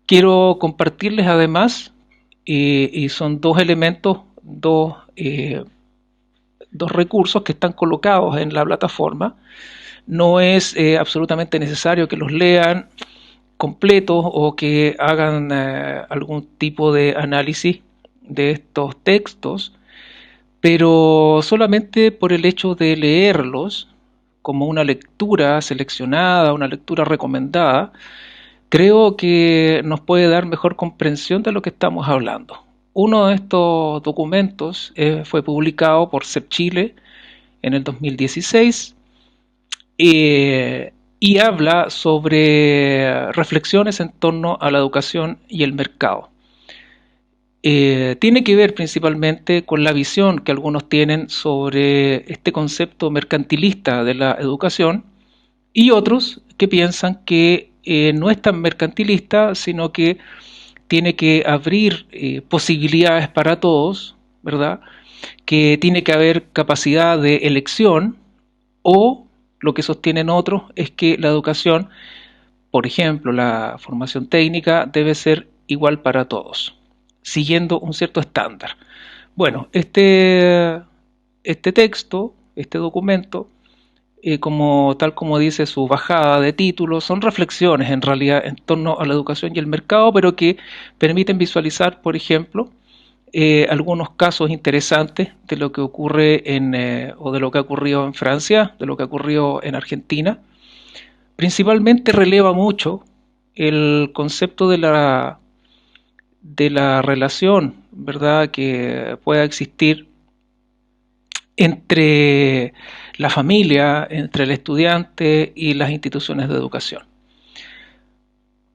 Quiero compartirles además, y son dos elementos, dos recursos que están colocados en la plataforma. No es absolutamente necesario que los lean completos o que hagan algún tipo de análisis de estos textos, pero solamente por el hecho de leerlos como una lectura seleccionada, una lectura recomendada, creo que nos puede dar mejor comprensión de lo que estamos hablando. Uno de estos documentos fue publicado por CEP Chile en el 2016 y habla sobre reflexiones en torno a la educación y el mercado. Tiene que ver principalmente con la visión que algunos tienen sobre este concepto mercantilista de la educación y otros que piensan que no es tan mercantilista, sino que tiene que abrir posibilidades para todos, ¿verdad? Que tiene que haber capacidad de elección o lo que sostienen otros es que la educación, por ejemplo, la formación técnica, debe ser igual para todos, siguiendo un cierto estándar. Bueno, este texto, este documento, tal como dice su bajada de títulos, son reflexiones en realidad en torno a la educación y el mercado, pero que permiten visualizar, por ejemplo, algunos casos interesantes de lo que ocurre o de lo que ha ocurrido en Francia, de lo que ha ocurrido en Argentina. Principalmente releva mucho el concepto de la relación, ¿verdad?, que pueda existir entre la familia, entre el estudiante y las instituciones de educación.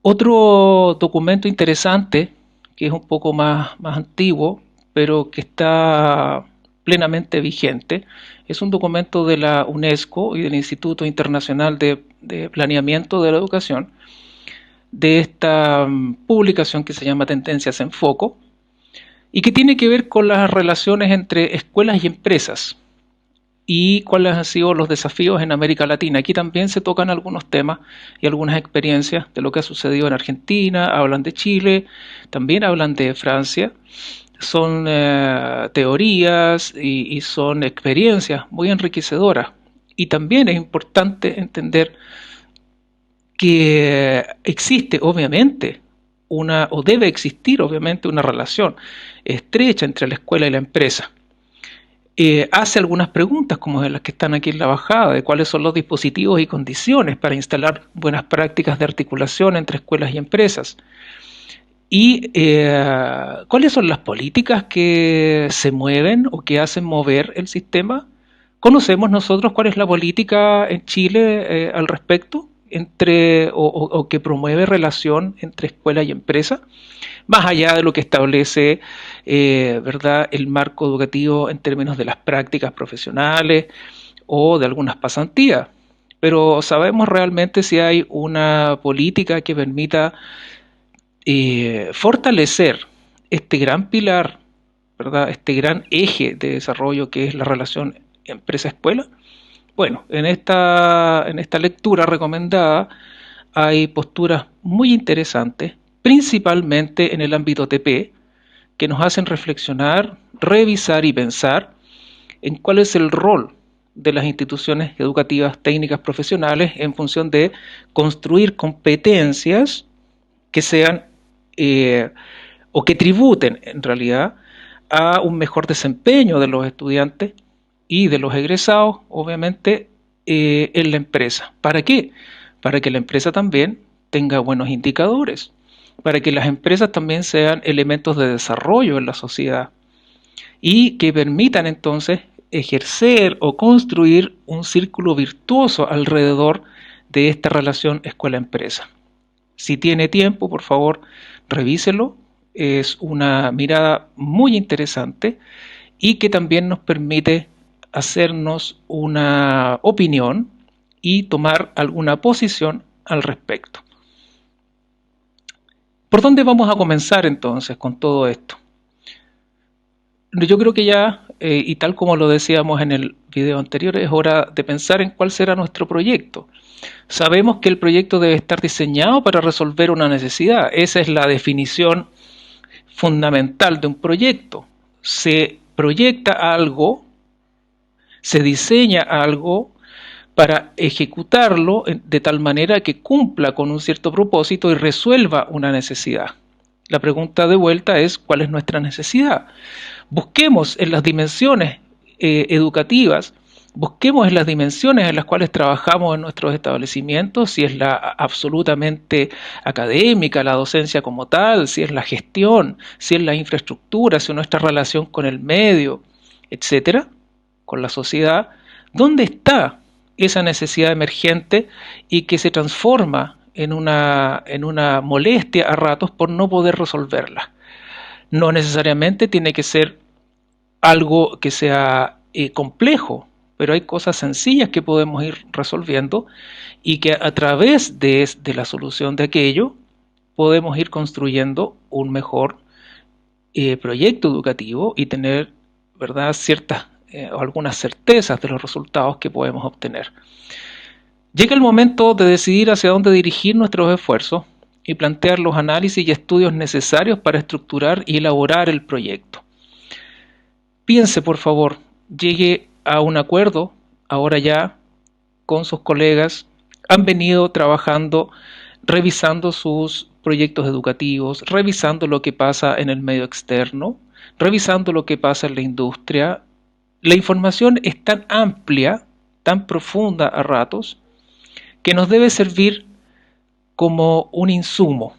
Otro documento interesante, que es un poco más antiguo, pero que está plenamente vigente, es un documento de la UNESCO y del Instituto Internacional de Planeamiento de la Educación, de esta publicación que se llama Tendencias en Foco, y que tiene que ver con las relaciones entre escuelas y empresas y cuáles han sido los desafíos en América Latina. Aquí también se tocan algunos temas y algunas experiencias de lo que ha sucedido en Argentina, hablan de Chile, también hablan de Francia. Son teorías y son experiencias muy enriquecedoras. Y también es importante entender que existe obviamente o debe existir obviamente una relación estrecha entre la escuela y la empresa. Hace algunas preguntas como de las que están aquí en la bajada, de cuáles son los dispositivos y condiciones para instalar buenas prácticas de articulación entre escuelas y empresas. Y cuáles son las políticas que se mueven o que hacen mover el sistema. ¿Conocemos nosotros cuál es la política en Chile al respecto o que promueve relación entre escuela y empresa? Más allá de lo que establece ¿verdad?, el marco educativo en términos de las prácticas profesionales o de algunas pasantías. Pero ¿sabemos realmente si hay una política que permita fortalecer este gran pilar, ¿verdad?, este gran eje de desarrollo que es la relación empresa-escuela? Bueno, en esta lectura recomendada hay posturas muy interesantes, principalmente en el ámbito TP, que nos hacen reflexionar, revisar y pensar en cuál es el rol de las instituciones educativas técnicas profesionales en función de construir competencias que sean o que tributen en realidad a un mejor desempeño de los estudiantes y de los egresados, obviamente, en la empresa. ¿Para qué? Para que la empresa también tenga buenos indicadores, para que las empresas también sean elementos de desarrollo en la sociedad y que permitan entonces ejercer o construir un círculo virtuoso alrededor de esta relación escuela-empresa. Si tiene tiempo, por favor, revíselo. Es una mirada muy interesante y que también nos permite hacernos una opinión y tomar alguna posición al respecto. ¿Por dónde vamos a comenzar entonces con todo esto? Yo creo que ya y tal como lo decíamos en el video anterior, es hora de pensar en cuál será nuestro proyecto. Sabemos que el proyecto debe estar diseñado para resolver una necesidad. Esa es la definición fundamental de un proyecto. Se proyecta algo, se diseña algo para ejecutarlo de tal manera que cumpla con un cierto propósito y resuelva una necesidad. La pregunta de vuelta es, ¿cuál es nuestra necesidad? Busquemos en las dimensiones educativas, busquemos en las dimensiones en las cuales trabajamos en nuestros establecimientos, si es la absolutamente académica, la docencia como tal, si es la gestión, si es la infraestructura, si es nuestra relación con el medio, etcétera, con la sociedad. ¿Dónde está esa necesidad emergente y que se transforma en una molestia a ratos por no poder resolverla? No necesariamente tiene que ser algo que sea complejo, pero hay cosas sencillas que podemos ir resolviendo y que a través de la solución de aquello podemos ir construyendo un mejor proyecto educativo y tener, ¿verdad?, ciertas o algunas certezas de los resultados que podemos obtener. Llega el momento de decidir hacia dónde dirigir nuestros esfuerzos y plantear los análisis y estudios necesarios para estructurar y elaborar el proyecto. Piense, por favor, llegue a un acuerdo ahora ya con sus colegas. Han venido trabajando, revisando sus proyectos educativos, revisando lo que pasa en el medio externo, revisando lo que pasa en la industria. La información es tan amplia, tan profunda a ratos, que nos debe servir como un insumo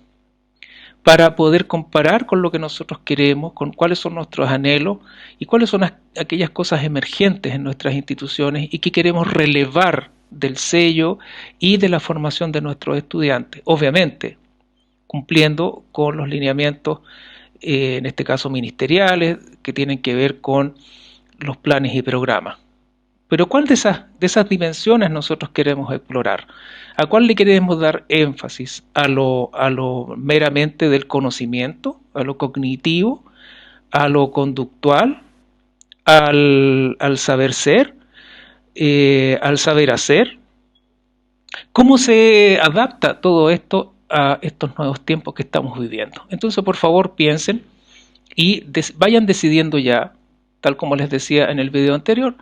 para poder comparar con lo que nosotros queremos, con cuáles son nuestros anhelos y cuáles son aquellas cosas emergentes en nuestras instituciones y que queremos relevar del sello y de la formación de nuestros estudiantes. Obviamente, cumpliendo con los lineamientos, en este caso ministeriales, que tienen que ver con los planes y programas. Pero ¿cuál de esas dimensiones nosotros queremos explorar? ¿A cuál le queremos dar énfasis? ¿A lo meramente del conocimiento? ¿A lo cognitivo? ¿A lo conductual? ¿Al saber ser? ¿Al saber hacer? ¿Cómo se adapta todo esto a estos nuevos tiempos que estamos viviendo? Entonces, por favor, piensen y vayan decidiendo ya, tal como les decía en el video anterior,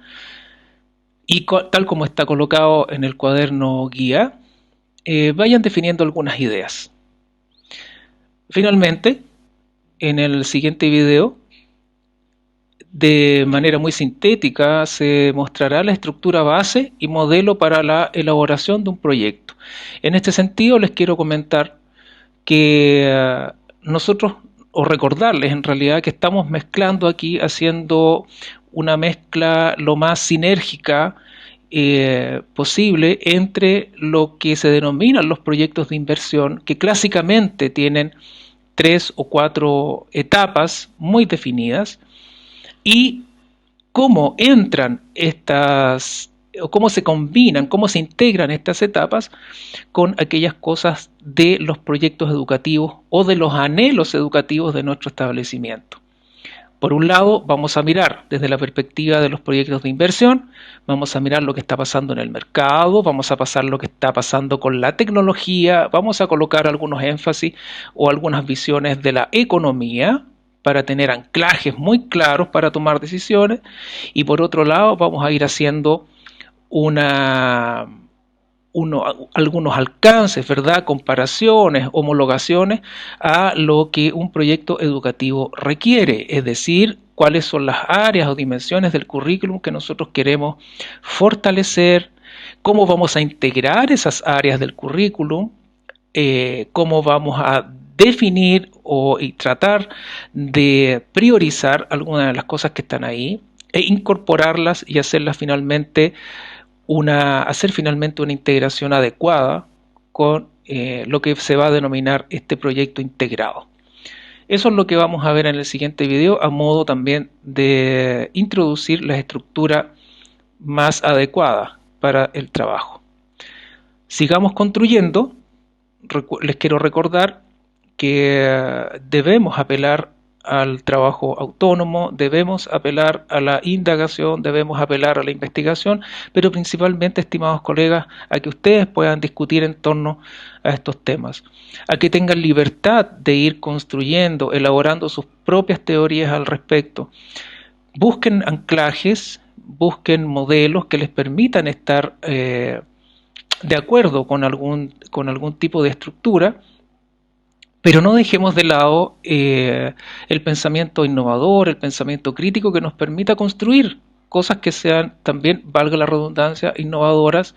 y tal como está colocado en el cuaderno guía, vayan definiendo algunas ideas. Finalmente, en el siguiente video, de manera muy sintética, se mostrará la estructura base y modelo para la elaboración de un proyecto. En este sentido, les quiero comentar que nosotros, o recordarles en realidad, que estamos mezclando aquí, haciendo una mezcla lo más sinérgica posible entre lo que se denominan los proyectos de inversión, que clásicamente tienen 3 o 4 etapas muy definidas, y cómo entran estas, o cómo se combinan, cómo se integran estas etapas con aquellas cosas de los proyectos educativos o de los anhelos educativos de nuestro establecimiento. Por un lado, vamos a mirar desde la perspectiva de los proyectos de inversión, vamos a mirar lo que está pasando en el mercado, vamos a pasar lo que está pasando con la tecnología, vamos a colocar algunos énfasis o algunas visiones de la economía para tener anclajes muy claros para tomar decisiones, y por otro lado vamos a ir haciendo algunos alcances, ¿verdad?, comparaciones, homologaciones a lo que un proyecto educativo requiere, es decir, cuáles son las áreas o dimensiones del currículum que nosotros queremos fortalecer, cómo vamos a integrar esas áreas del currículum, cómo vamos a definir y tratar de priorizar algunas de las cosas que están ahí e incorporarlas y hacerlas finalmente hacer finalmente una integración adecuada con lo que se va a denominar este proyecto integrado. Eso es lo que vamos a ver en el siguiente video, a modo también de introducir la estructura más adecuada para el trabajo. Sigamos construyendo. Les quiero recordar que debemos apelar al trabajo autónomo, debemos apelar a la indagación, debemos apelar a la investigación, pero principalmente, estimados colegas, a que ustedes puedan discutir en torno a estos temas, a que tengan libertad de ir construyendo, elaborando sus propias teorías al respecto. Busquen anclajes, busquen modelos que les permitan estar de acuerdo con algún tipo de estructura, pero no dejemos de lado el pensamiento innovador, el pensamiento crítico que nos permita construir cosas que sean también, valga la redundancia, innovadoras,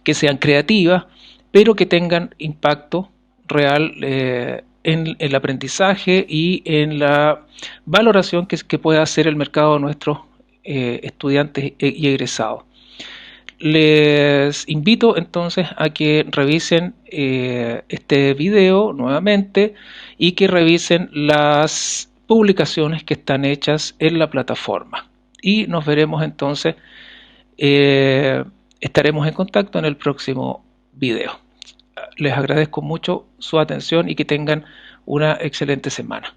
que sean creativas, pero que tengan impacto real en el aprendizaje y en la valoración que pueda hacer el mercado de nuestros estudiantes y egresados. Les invito entonces a que revisen este video nuevamente y que revisen las publicaciones que están hechas en la plataforma. Y nos veremos entonces, estaremos en contacto en el próximo video. Les agradezco mucho su atención y que tengan una excelente semana.